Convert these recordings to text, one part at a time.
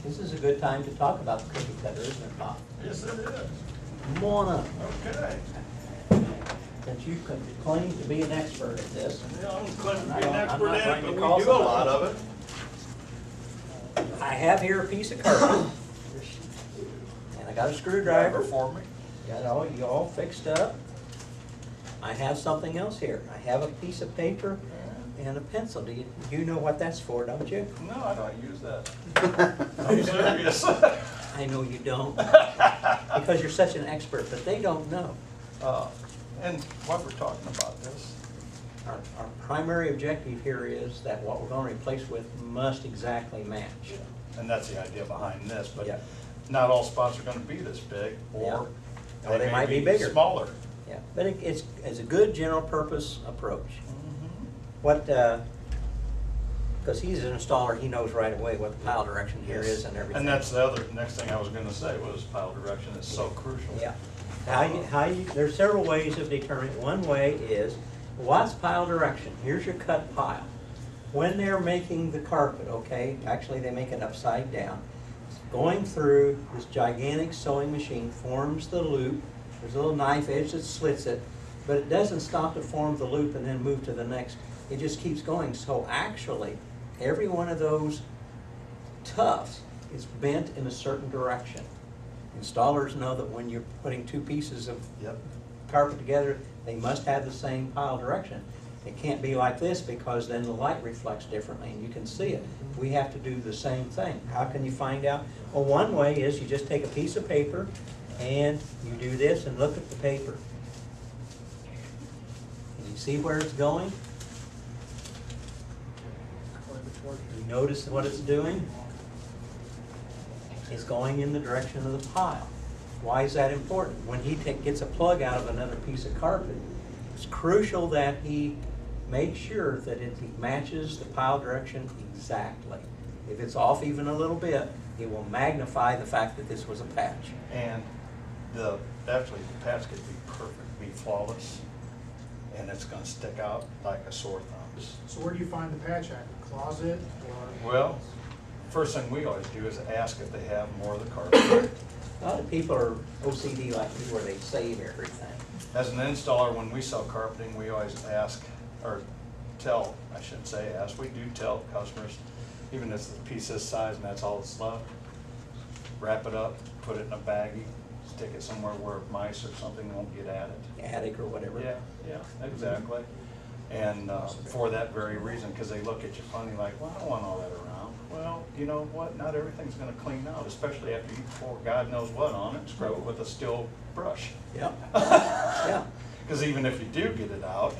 This is a good time to talk about the cookie cutter, isn't it, Bob? Yes, it is. Come on up. Okay. Since you claim to be an expert at this. Yeah, I'm claiming to I be an don't- I'm expert not at going it, to but we call do a somebody. lot of it. I have here a piece of carpet. And I got a screwdriver. For me. Got you all fixed up. I have something else here. I have a piece of paper and a pencil. You know what that's for, don't you? No, I don't use that. I'm serious. I know you don't. Because you're such an expert, but they don't know. And while we're talking about this, Our primary objective here is that what we're going to replace with must exactly match. and that's the idea behind this, but Yeah. not all spots are gonna be this big, or Or they might be bigger. Smaller. Yeah, but it's a good general purpose approach. Mm-hmm. What, because he's an installer, he knows right away what the pile direction here is and everything. And that's the other, next thing I was gonna say was pile direction is so crucial. Yeah. There's several ways of determining. One way is, what's pile direction? Here's your cut pile. When they're making the carpet, okay, actually they make it upside down. Going through this gigantic sewing machine forms the loop. There's a little knife edge that slits it, but it doesn't stop to form the loop and then move to the next. It just keeps going. So actually, every one of those tufts is bent in a certain direction. Installers know that when you're putting two pieces of Yep. carpet together, they must have the same pile direction. It can't be like this because then the light reflects differently and you can see it. We have to do the same thing. How can you find out? Well, one way is you just take a piece of paper and you do this and look at the paper. Can you see where it's going? You notice what it's doing? It's going in the direction of the pile. Why is that important? When he gets a plug out of another piece of carpet, it's crucial that he makes sure that it matches the pile direction exactly. If it's off even a little bit, it will magnify the fact that this was a patch. And actually the patch could be perfect, be flawless, and it's gonna stick out like a sore thumb. So where do you find the patch at? Closet or? Well, first thing we always do is ask if they have more of the carpet. A lot of people are OCD like me where they save everything. As an installer, when we sell carpeting, we always ask, or tell, I shouldn't say ask, we do tell customers, even if it's a piece this size and that's all that's left, wrap it up, put it in a baggie, stick it somewhere where mice or something won't get at it. Attic or whatever. Yeah, exactly. And for that very reason, because they look at you funny like, well, I don't want all that around. Well, you know what, not everything's gonna clean out, especially after you pour God knows what on it, scrub it with a steel brush. Yeah. Yeah. Because even if you do get it out,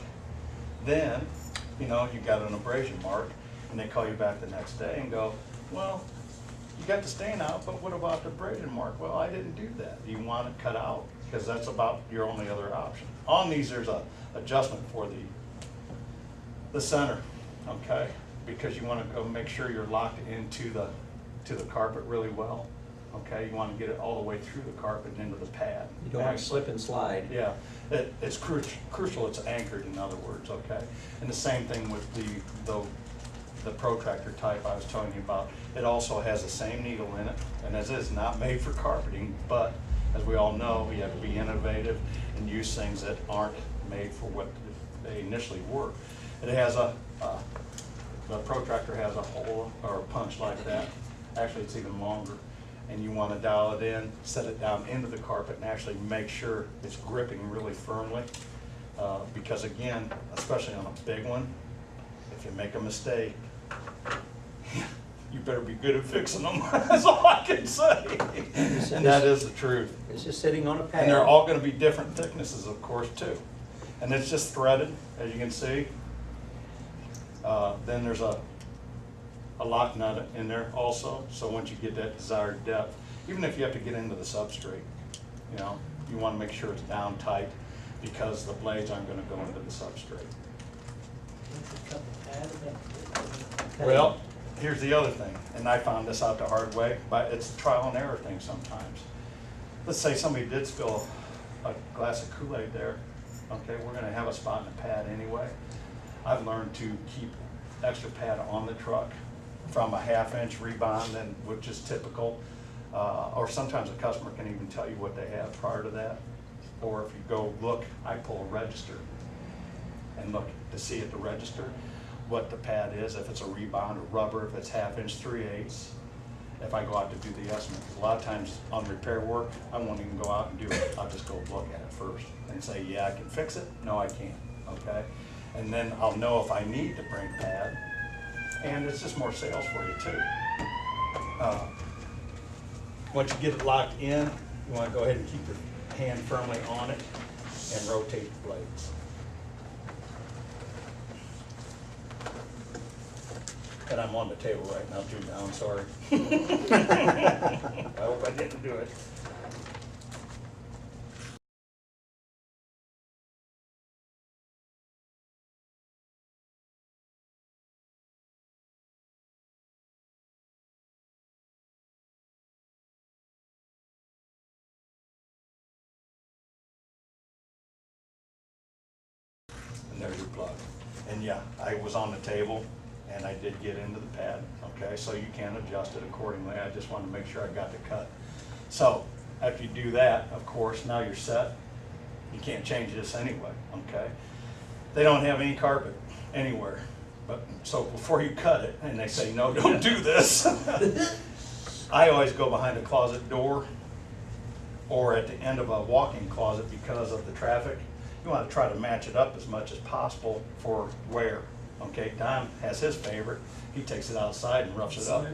then, you know, you got an abrasion mark, and they call you back the next day and go, well, you got the stain out, but what about the abrasion mark? Well, I didn't do that. Do you want it cut out? Because that's about your only other option. On these, there's a adjustment for the center, okay? Because you want to go make sure you're locked into the carpet really well, okay? You want to get it all the way through the carpet and into the pad. You don't want to slip and slide. Yeah, it's crucial it's anchored, in other words, okay? And the same thing with the protractor type I was telling you about. It also has the same needle in it, and as is not made for carpeting, but as we all know, you have to be innovative and use things that aren't made for what they initially were. It has the protractor has a hole or a punch like that. Actually, it's even longer. And you want to dial it in, set it down into the carpet, and actually make sure it's gripping really firmly. Because again, especially on a big one, if you make a mistake, you better be good at fixing them. That's all I can say. And that is the truth. It's just sitting on a pad. And they're all going to be different thicknesses, of course, too. And it's just threaded, as you can see. Then there's a lock nut in there also, so once you get that desired depth, even if you have to get into the substrate, you know, you want to make sure it's down tight because the blades aren't going to go into the substrate. Well, here's the other thing, and I found this out the hard way, but it's a trial and error thing sometimes. Let's say somebody did spill a glass of Kool-Aid there. Okay, we're going to have a spot in the pad anyway. I've learned to keep extra pad on the truck from a 1/2 inch rebound, and which is typical. Or sometimes a customer can even tell you what they have prior to that. Or if you go look, I pull a register and look to see at the register what the pad is, if it's a rebound or rubber, if it's 1/2 inch, 3/8. If I go out to do the estimate, because a lot of times on repair work, I won't even go out and do it. I'll just go look at it first and say, yeah, I can fix it. No, I can't, okay? And then I'll know if I need to bring pad, and it's just more sales for you too. Once you get it locked in, you want to go ahead and keep your hand firmly on it and rotate the blades. And I'm on the table right now too, Don, sorry. I hope I didn't do it. And there's your plug. And yeah, I was on the table and I did get into the pad, okay? So you can adjust it accordingly. I just wanted to make sure I got the cut. So after you do that, of course, now you're set. You can't change this anyway, okay? They don't have any carpet anywhere. But so before you cut it, and they say, no, don't do this. I always go behind a closet door or at the end of a walk-in closet because of the traffic. You want to try to match it up as much as possible for wear. Okay, Don has his favorite. He takes it outside and roughs it up.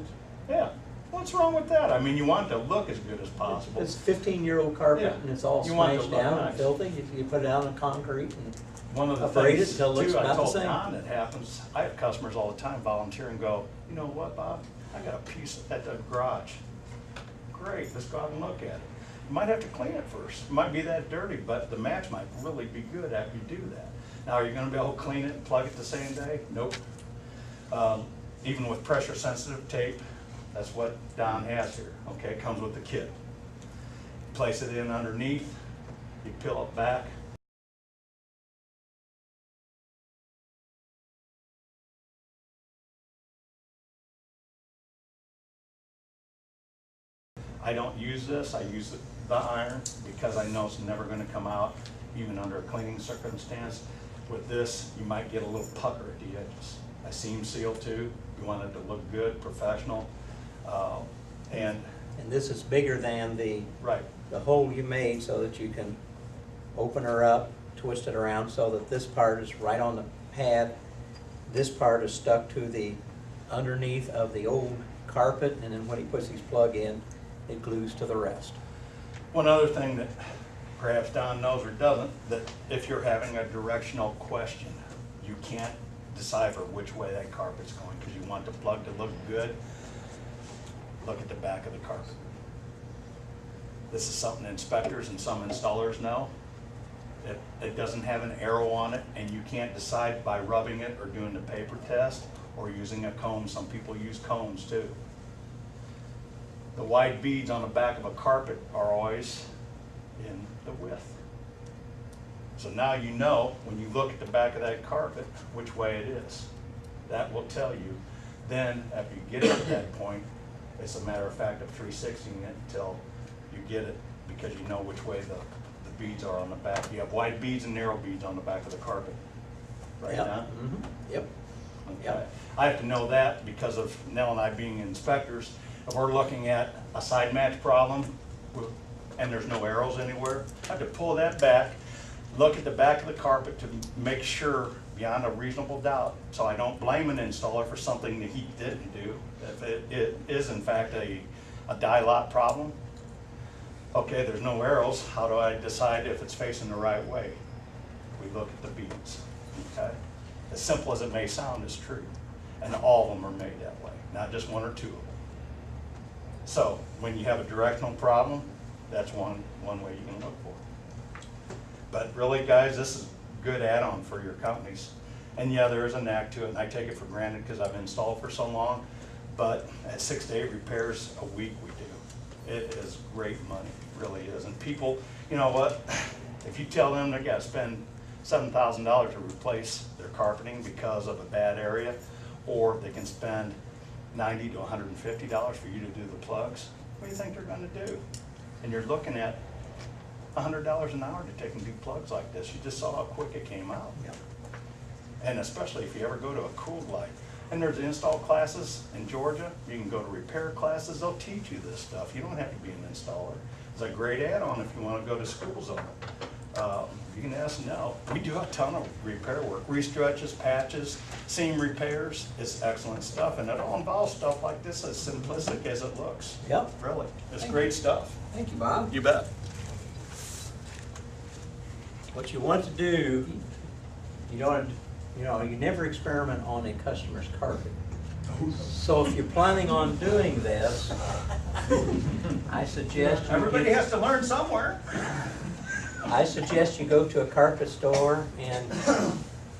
Yeah, what's wrong with that? I mean, you want it to look as good as possible. It's 15-year-old carpet, Yeah. and it's all You want it to smashed look down nice. and filthy. You put it out on concrete and One of the abrade it things until it looks too, I about the told same. Don that happens, I have customers all the time volunteer and go, you know what, Bob? I got a piece at the garage. Great, let's go out and look at it. You might have to clean it first. It might be that dirty, but the match might really be good after you do that. Now, are you gonna be able to clean it and plug it the same day? Nope. Even with pressure sensitive tape, that's what Don has here, okay? It comes with the kit. Place it in underneath, you peel it back. I don't use this, I use the iron because I know it's never gonna come out, even under a cleaning circumstance. With this, you might get a little pucker at the edges. I seam seal too, you want it to look good, professional. And this is bigger than the right, hole you made so that you can open her up, twist it around so that this part is right on the pad. This part is stuck to the underneath of the old carpet, and then when he puts his plug in, it glues to the rest. one other thing that perhaps Don knows or doesn't, that if you're having a directional question, you can't decipher which way that carpet's going because you want the plug to look good. Look at the back of the carpet. This is something inspectors and some installers know. It doesn't have an arrow on it, and you can't decide by rubbing it or doing the paper test or using a comb. Some people use combs too. The wide beads on the back of a carpet are always in the width. So now you know when you look at the back of that carpet which way it is. That will tell you. Then after you get it at that point, it's a matter of fact of 360ing it until you get it, because you know which way the beads are on the back. You have wide beads and narrow beads on the back of the carpet. Right, Yep. Don? Mm-hmm. Yep. Okay. Yep. I have to know that because of Nell and I being inspectors. If we're looking at a side match problem and there's no arrows anywhere, I have to pull that back, look at the back of the carpet to make sure beyond a reasonable doubt, so I don't blame an installer for something that he didn't do. If it is in fact a die lot problem, okay, there's no arrows, how do I decide if it's facing the right way? We look at the beads, okay? As simple as it may sound, is true. And all of them are made that way, not just one or two of them. So when you have a directional problem, that's one way you can look for it. But really, guys, this is a good add-on for your companies. And yeah, there is a knack to it, and I take it for granted because I've installed for so long. But at 6 to 8 repairs a week we do. It is great money, it really is. And people, you know what? If you tell them they got to spend $7,000 to replace their carpeting because of a bad area, or they can spend $90 to $150 for you to do the plugs, what do you think they're gonna do? And you're looking at $100 an hour to take and do plugs like this. You just saw how quick it came out. Yep. And especially if you ever go to a cool light. And there's install classes in Georgia. You can go to repair classes. They'll teach you this stuff. You don't have to be an installer. It's a great add-on if you want to go to schools on it. You can ask Nell. We do a ton of repair work. Restretches, patches, seam repairs. It's excellent stuff. And it all involves stuff like this, as simplistic as it looks. Yep. Really. It's Thank great you. stuff. Thank you, Bob. You bet. What you want to do, you never experiment on a customer's carpet. So if you're planning on doing this, I suggest you Everybody has to learn somewhere. I suggest you go to a carpet store, and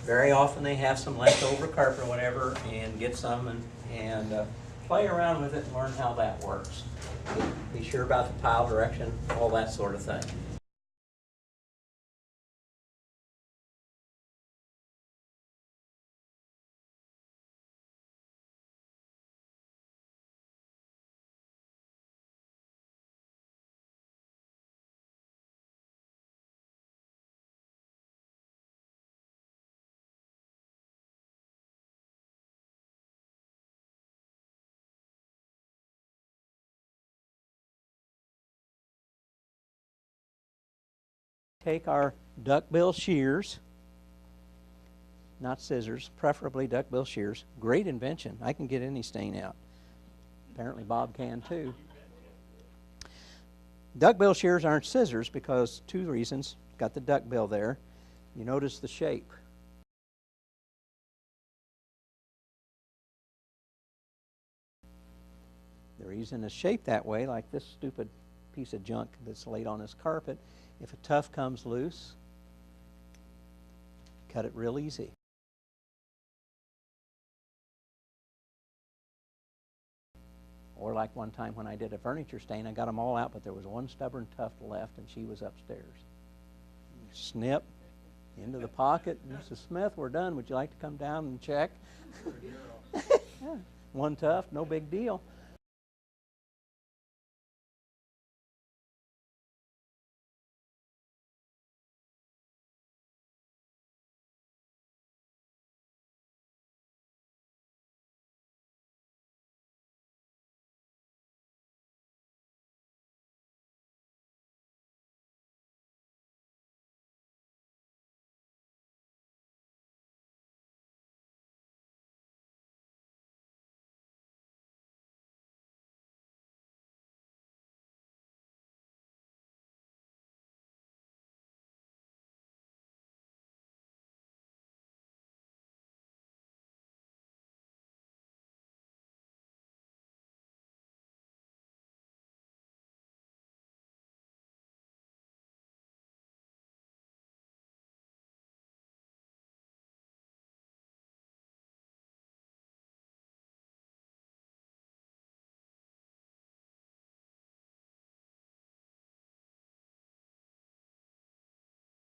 very often they have some leftover carpet or whatever, and get some and play around with it and learn how that works. Be sure about the pile direction, all that sort of thing. Take our duckbill shears, not scissors, preferably duckbill shears. Great invention. I can get any stain out. Apparently Bob can too. Duckbill shears aren't scissors because two reasons. Got the duckbill there. You notice the shape. The reason it's shaped that way, like this stupid piece of junk that's laid on this carpet, if a tuft comes loose, cut it real easy. Or like one time when I did a furniture stain, I got them all out, but there was one stubborn tuft left, and she was upstairs. Snip into the pocket. Mrs. Smith, we're done. Would you like to come down and check? Yeah. One tuft, no big deal.